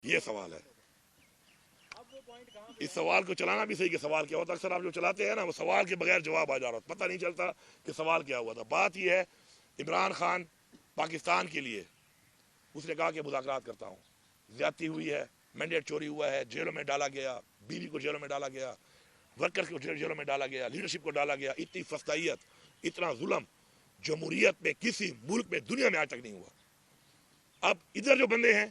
یہ سوال ہے. اس سوال کو چلانا بھی صحیح کہ سوال کیا ہوتا. اکثر آپ جو چلاتے ہیں نا وہ سوال کے بغیر جواب آ جا رہا ہے, پتہ نہیں چلتا کہ سوال کیا ہوا تھا. بات یہ ہے عمران خان پاکستان کے لیے اس نے کہا کہ مذاکرات کرتا ہوں, زیادتی ہوئی ہے, مینڈیٹ چوری ہوا ہے, جیلوں میں ڈالا گیا, بیوی کو جیلوں میں ڈالا گیا, ورکر کو جیلوں میں ڈالا گیا, لیڈرشپ کو ڈالا گیا. اتنی فسطائیت, اتنا ظلم جمہوریت میں کسی ملک میں دنیا میں آج تک نہیں ہوا. اب ادھر جو بندے ہیں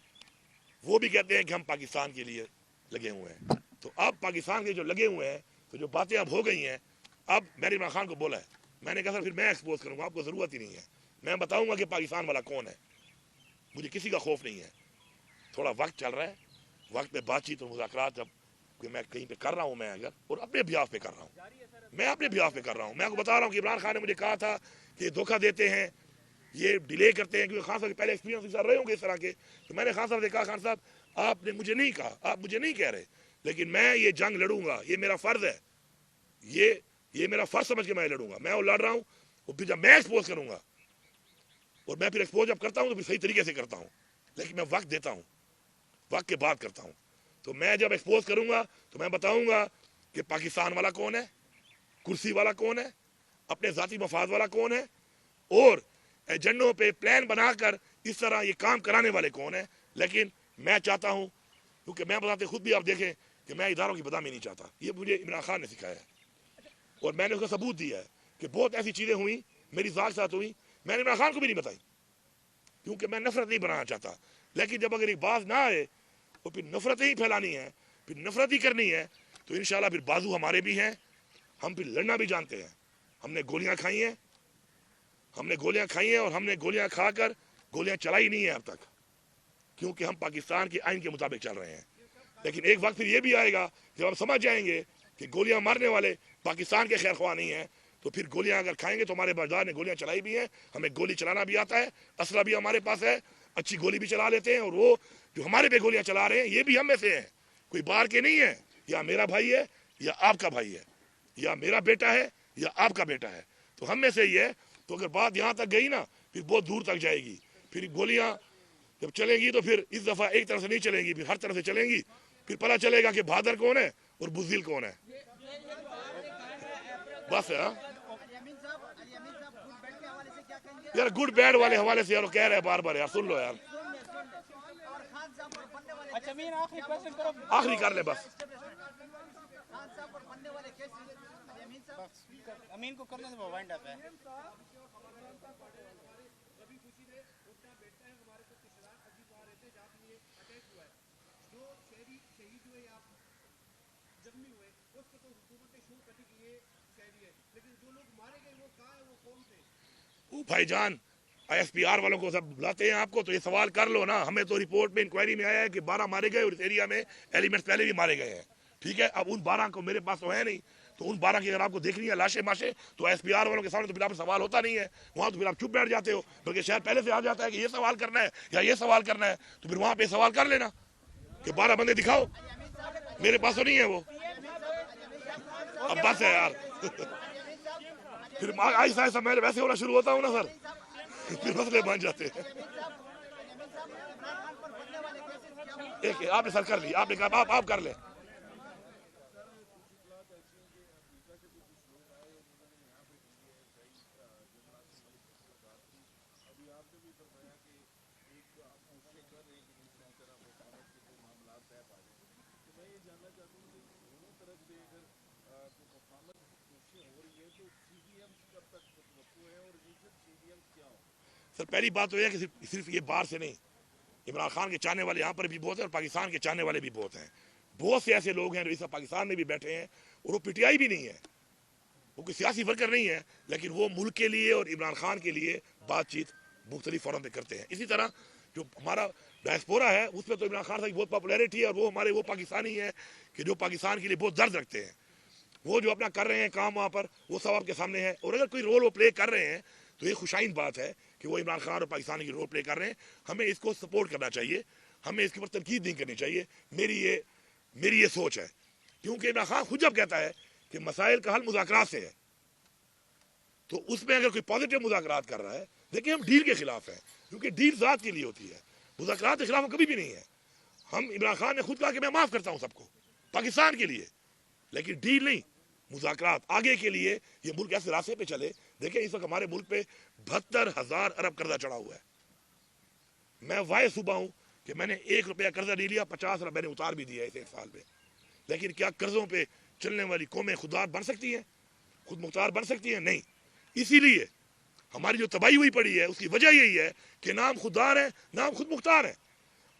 وہ بھی کہتے ہیں کہ ہم پاکستان کے لیے لگے ہوئے ہیں. تو اب پاکستان کے جو لگے ہوئے ہیں تو جو باتیں اب ہو گئی ہیں, اب میں نے عمران خان کو بولا ہے, میں نے کہا سر پھر میں ایکسپوز کروں گا, آپ کو ضرورت ہی نہیں ہے, میں بتاؤں گا کہ پاکستان والا کون ہے, مجھے کسی کا خوف نہیں ہے. تھوڑا وقت چل رہا ہے, وقت پہ بات چیت اور مذاکرات جب کہ میں کہیں پہ کر رہا ہوں, میں اگر اور اپنے بیاف پہ کر رہا ہوں, میں اپنے بیاف پہ کر رہا ہوں. میں آپ کو بتا رہا ہوں کہ عمران خان نے مجھے کہا تھا کہ یہ دھوکہ دیتے ہیں, یہ ڈیلے کرتے ہیں, کیونکہ خان صاحب پہلے ایکسپیرینس رہے ہوں گے اس طرح کے. تو میں نے خان صاحب سے کہا, خان صاحب آپ نے مجھے نہیں کہا, آپ مجھے نہیں کہہ رہے, لیکن میں یہ جنگ لڑوں گا, یہ میرا فرض ہے, یہ میرا فرض سمجھ کے میں لڑوں گا. میں وہ لڑ رہا ہوں, اور پھر جب میں ایکسپوز کروں گا, اور میں پھر ایکسپوز جب کرتا ہوں تو پھر صحیح طریقے سے کرتا ہوں, لیکن میں وقت دیتا ہوں, وقت کے بعد کرتا ہوں. تو میں جب ایکسپوز کروں گا تو میں بتاؤں گا کہ پاکستان والا کون ہے, کرسی والا کون ہے, اپنے ذاتی مفاد والا کون ہے, اور ایجنڈوں پہ پلان بنا کر اس طرح یہ کام کرانے والے کون ہیں. لیکن میں چاہتا ہوں, کیونکہ میں بتاتے خود بھی آپ دیکھیں کہ میں اداروں کی بدنامی نہیں چاہتا, یہ مجھے عمران خان نے سکھایا ہے, اور میں نے اس کا ثبوت دیا ہے کہ بہت ایسی چیزیں ہوئیں میری ذات ساتھ ہوئی, میں نے عمران خان کو بھی نہیں بتائی, کیونکہ میں نفرت نہیں بنانا چاہتا. لیکن جب اگر ایک بات نہ آئے اور پھر نفرت ہی پھیلانی ہے, پھر نفرت ہی کرنی ہے, تو انشاءاللہ پھر بازو ہمارے بھی ہیں, ہم پھر لڑنا بھی جانتے ہیں. ہم نے گولیاں کھائی ہیں, اور ہم نے گولیاں کھا کر گولیاں چلائی نہیں ہیں اب تک, کیونکہ ہم پاکستان کے آئین کے مطابق چل رہے ہیں. لیکن ایک وقت پھر یہ بھی آئے گا جب ہم سمجھ جائیں گے کہ گولیاں مارنے والے پاکستان کے خیر خواہ نہیں ہیں, تو پھر گولیاں اگر کھائیں گے تو ہمارے بازار نے گولیاں چلائی بھی ہیں, ہمیں گولی چلانا بھی آتا ہے, اسلحہ بھی ہمارے پاس ہے, اچھی گولی بھی چلا لیتے ہیں, اور وہ جو ہمارے پہ گولیاں چلا رہے ہیں یہ بھی ہم میں سے ہیں, کوئی باہر کے نہیں ہے. یا میرا بھائی ہے یا آپ کا بھائی ہے, یا میرا بیٹا ہے یا آپ کا بیٹا ہے, تو ہم میں سے ہی ہے. تو اگر بات یہاں تک گئی نا پھر بہت دور تک جائے گی. پھر گولیاں جب چلیں گی تو پھر اس دفعہ ایک طرف سے نہیں چلیں گی, پھر ہر طرف سے چلیں گی. پھر پتہ چلے گا کہ بہادر کون ہے اور بزدل کون ہے. بس ہے یار, گڈ بیڈ والے حوالے سے یار کہہ رہے ہیں بار بار, یار سن لو یار, آخری کر لے بس. امین کو کرنے دو, وائنڈ اپ ہے. بھائی جان, آئی ایس پی آر والوں کو سب بلاتے ہیں آپ کو, تو یہ سوال کر لو نا. ہمیں تو رپورٹ میں انکوائری میں آیا ہے کہ 12 مارے گئے, اور اس ایریا میں ایلیمنٹس پہلے بھی مارے گئے ہیں. ٹھیک ہے, اب ان 12 کو میرے پاس تو ہے نہیں, تو ان 12 کی اگر آپ کو دیکھنی ہے لاشیں ماشیں, تو ایس پی آر والوں کے سامنے تو پھر آپ سوال ہوتا نہیں ہے, وہاں تو پھر آپ چپ بیٹھ جاتے ہو. بلکہ شاید پہلے سے آ جاتا ہے کہ یہ سوال کرنا ہے یا یہ سوال کرنا ہے, تو پھر وہاں پہ سوال کر لینا کہ 12 بندے دکھاؤ. میرے پاس تو نہیں ہے وہ. اب بس ہے یار, پھر آہستہ آہستہ میں ویسے ہونا شروع ہوتا ہوں نا سر, پھر مسئلے بن جاتے ہیں. ایک آپ نے سر کر لی, آپ نے کہا آپ کر لیں. سر پہلی بات تو یہ ہے کہ صرف یہ باہر سے نہیں, عمران خان کے چاہنے والے یہاں پر بھی بہت ہیں, اور پاکستان کے چاہنے والے بھی بہت ہیں. بہت سے ایسے لوگ ہیں جو اس وقت پاکستان میں بھی بیٹھے ہیں, اور وہ پی ٹی آئی بھی نہیں ہے, وہ کوئی سیاسی ورکر نہیں ہے, لیکن وہ ملک کے لیے اور عمران خان کے لیے بات چیت مختلف فورم پہ کرتے ہیں. اسی طرح جو ہمارا ڈائسپورا ہے اس پہ تو عمران خان صاحب کی بہت پاپولیرٹی ہے, اور وہ ہمارے وہ پاکستانی ہیں کہ جو پاکستان کے لیے بہت درد رکھتے ہیں. وہ جو اپنا کر رہے ہیں کام وہاں پر, وہ سب آپ کے سامنے ہے. اور اگر کوئی رول وہ پلے کر رہے ہیں تو یہ خوشائند بات ہے کہ وہ عمران خان اور پاکستان کی رول پلے کر رہے ہیں. ہمیں اس کو سپورٹ کرنا چاہیے, ہمیں اس کے اوپر تنقید نہیں کرنی چاہیے. میری یہ سوچ ہے, کیونکہ عمران خان خود جب کہتا ہے کہ مسائل کا حل مذاکرات سے ہے, تو اس میں اگر کوئی پازیٹیو مذاکرات کر رہا ہے, دیکھیں ہم ڈیل کے خلاف ہیں, کیونکہ ڈیل ذات کے لیے ہوتی ہے, مذاکرات کے خلاف ہم کبھی بھی نہیں ہے. عمران خان نے خود کہا کہ میں معاف کرتا ہوں سب کو پاکستان کے لیے، لیکن ڈیل نہیں، مذاکرات آگے کے لیے یہ ملک ایسے راستے پہ چلے. دیکھیں اس وقت ہمارے ملک پہ 72,000 ارب قرضہ چڑھا ہوا ہے. میں واحد صوبہ ہوں کہ میں نے 1 روپیہ قرضہ نہیں لیا، 50 ارب میں نے اتار بھی دیا اس 1 سال میں. لیکن کیا قرضوں پہ چلنے والی قومیں خوددار بن سکتی ہیں، خود مختار بن سکتی ہیں؟ نہیں. اسی لیے ہماری جو تباہی ہوئی پڑی ہے اس کی وجہ یہی ہے کہ نام خوددار ہے، نام خود مختار ہے.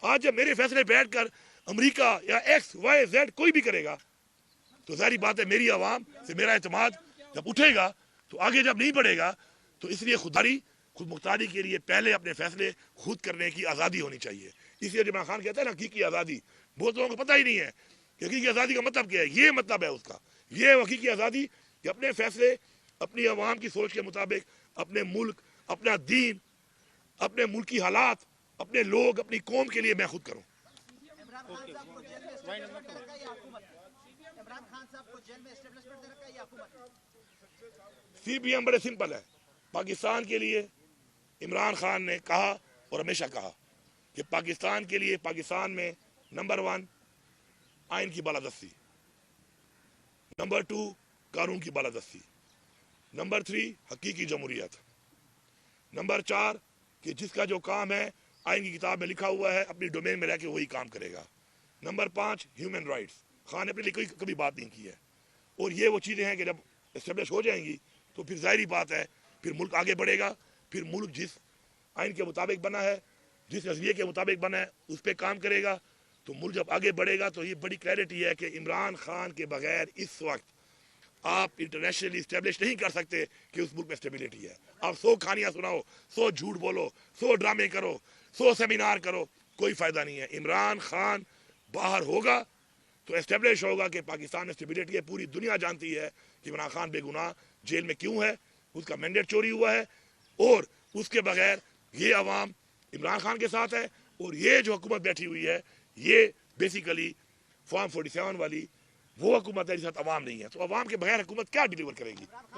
آج جب میرے فیصلے بیٹھ کر امریکہ یا ایکس وائی زیڈ کوئی بھی کرے گا تو ظاہری بات ہے میری عوام سے میرا اعتماد جب اٹھے گا تو آگے جب نہیں بڑھے گا. تو اس لیے خود مختاری کے لیے پہلے اپنے فیصلے خود کرنے کی آزادی ہونی چاہیے. اس لیے عمران خان کہتا ہے نا حقیقی آزادی، بہت لوگوں کو پتہ ہی نہیں ہے کہ حقیقی آزادی کا مطلب کیا ہے. یہ مطلب ہے اس کا، یہ حقیقی آزادی کہ اپنے فیصلے اپنی عوام کی سوچ کے مطابق، اپنے ملک، اپنا دین، اپنے ملکی حالات، اپنے لوگ، اپنی قوم کے لیے میں خود کروں. سی پی ایم بڑے سمپل ہے. پاکستان کے لیے عمران خان نے کہا اور ہمیشہ کہا کہ پاکستان کے لیے پاکستان میں نمبر 1 آئین کی بالادستی، نمبر 2 قانون کی بالادستی، نمبر 3 حقیقی جمہوریت، نمبر 4 کہ جس کا جو کام ہے آئین کی کتاب میں لکھا ہوا ہے اپنی ڈومین میں رہ کے وہی کام کرے گا، نمبر 5 ہیومن رائٹس. خان نے اپنے لیے کبھی بات نہیں کی ہے. اور یہ وہ چیزیں ہیں کہ جب اسٹیبلش ہو جائیں گی تو پھر ظاہری بات ہے پھر ملک آگے بڑھے گا. پھر ملک جس آئین کے مطابق بنا ہے، جس نظریے کے مطابق بنا ہے اس پہ کام کرے گا. تو ملک جب آگے بڑھے گا تو یہ بڑی کلیئرٹی ہے کہ عمران خان کے بغیر اس وقت آپ انٹرنیشنلی اسٹیبلش نہیں کر سکتے کہ اس ملک میں اسٹیبلٹی ہے. آپ 100 کہانیاں سناؤ، 100 جھوٹ بولو، 100 ڈرامے کرو، 100 سیمینار کرو، کوئی فائدہ نہیں ہے. عمران خان باہر ہوگا تو اسٹیبلش ہوگا کہ پاکستان میں اسٹیبلٹی ہے. پوری دنیا جانتی ہے کہ عمران خان بے گناہ جیل میں کیوں ہے، اس کا مینڈیٹ چوری ہوا ہے، اور اس کے بغیر یہ عوام عمران خان کے ساتھ ہے. اور یہ جو حکومت بیٹھی ہوئی ہے یہ بیسیکلی فارم 47 والی وہ حکومت ہے جس کے ساتھ عوام نہیں ہے. تو عوام کے بغیر حکومت کیا ڈیلیور کرے گی؟